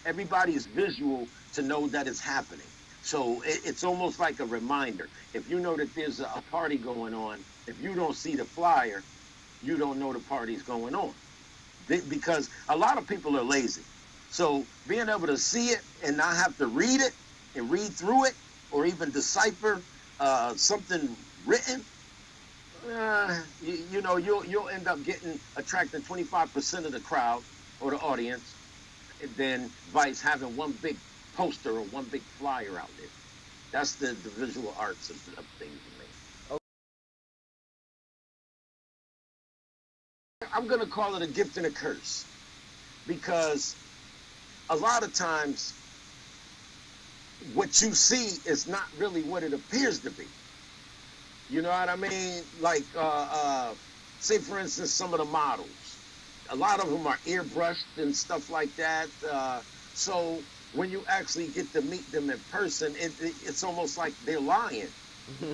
everybody's visual to know that it's happening. So it's almost like a reminder. If you know that there's a party going on, if you don't see the flyer, you don't know the party's going on. Because a lot of people are lazy. So being able to see it and not have to read it and read through it or even decipher something written, you know, you'll end up getting attracting 25% of the crowd or the audience than vice having one big poster or one big flyer out there. That's the visual arts of things to me. I'm gonna call it a gift and a curse because a lot of times what you see is not really what it appears to be. You know what I mean? Like, say for instance, some of the models. A lot of them are airbrushed and stuff like that. So when you actually get to meet them in person, it's almost like they're lying.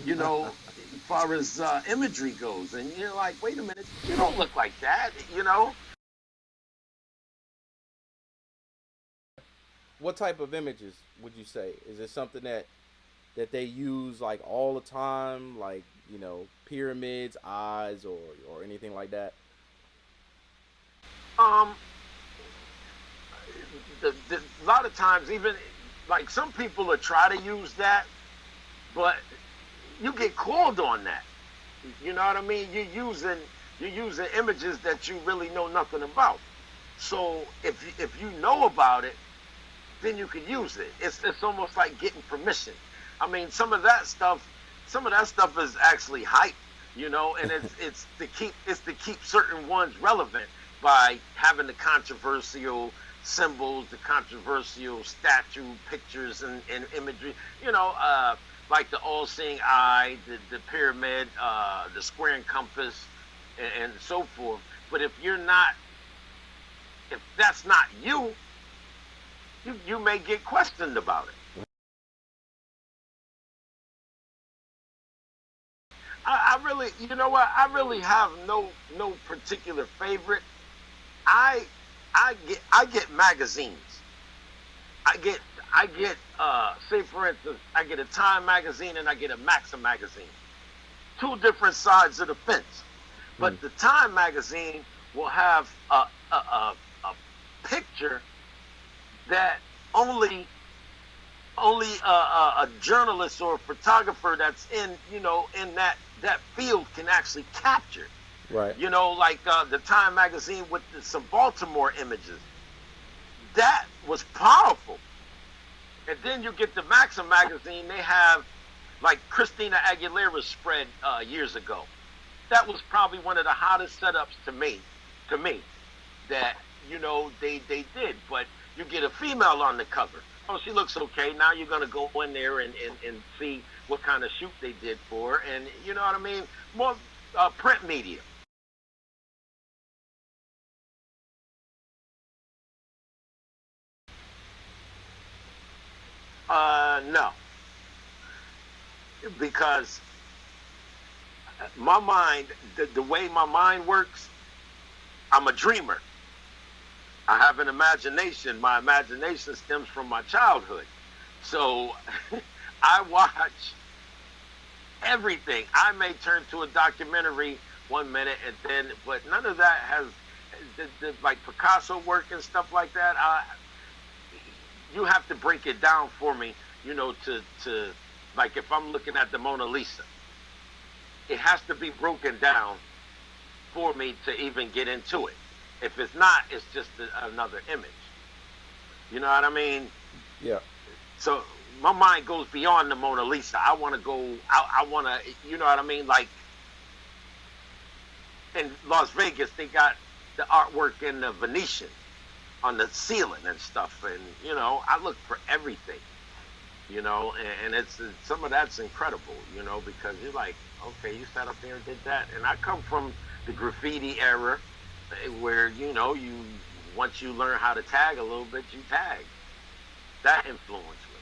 You know, as far as imagery goes, and you're like, wait a minute, you don't look like that. You know. What type of images would you say? Is it something that they use like all the time, like, you know, pyramids, eyes, or anything like that? Um, a lot of times, even like some people will try to use that, but you get called on that. You know what I mean? You're using images that you really know nothing about. So if you know about it, then you can use it. It's almost like getting permission. I mean, some of that stuff is actually hype, you know, and it's to keep certain ones relevant by having the controversial symbols, the controversial statue pictures and imagery, you know, like the all-seeing eye, the pyramid, the square and compass, and so forth. But if that's not you, you may get questioned about it. I really, you know what? I really have no particular favorite. I I get magazines. I get say for instance, I get a Time magazine and I get a Maxim magazine. Two different sides of the fence. Mm. But the Time magazine will have a picture that only a journalist or a photographer that's in that field can actually capture. Right. Like the Time magazine with some Baltimore images. That was powerful. And then you get the Maxim magazine. They have like Christina Aguilera's spread years ago. That was probably one of the hottest setups to me that they did. But you get a female on the cover. Oh, she looks okay. Now you're gonna go in there and see what kind of shoot they did for her, and you know what I mean. More print media. No, because my mind, the way my mind works, I'm a dreamer. I have an imagination. My imagination stems from my childhood. So I watch everything. I may turn to a documentary one minute but none of that has like Picasso work and stuff like that. You have to break it down for me, to like if I'm looking at the Mona Lisa, it has to be broken down for me to even get into it. If it's not, it's just another image. You know what I mean? Yeah. So my mind goes beyond the Mona Lisa. I want to go. I want to. You know what I mean? Like in Las Vegas, they got the artwork in the Venetian on the ceiling and stuff, and I look for everything. And it's some of that's incredible. Because you're like, okay, you sat up there and did that, and I come from the graffiti era where you once you learn how to tag a little bit, you tag. That influenced me.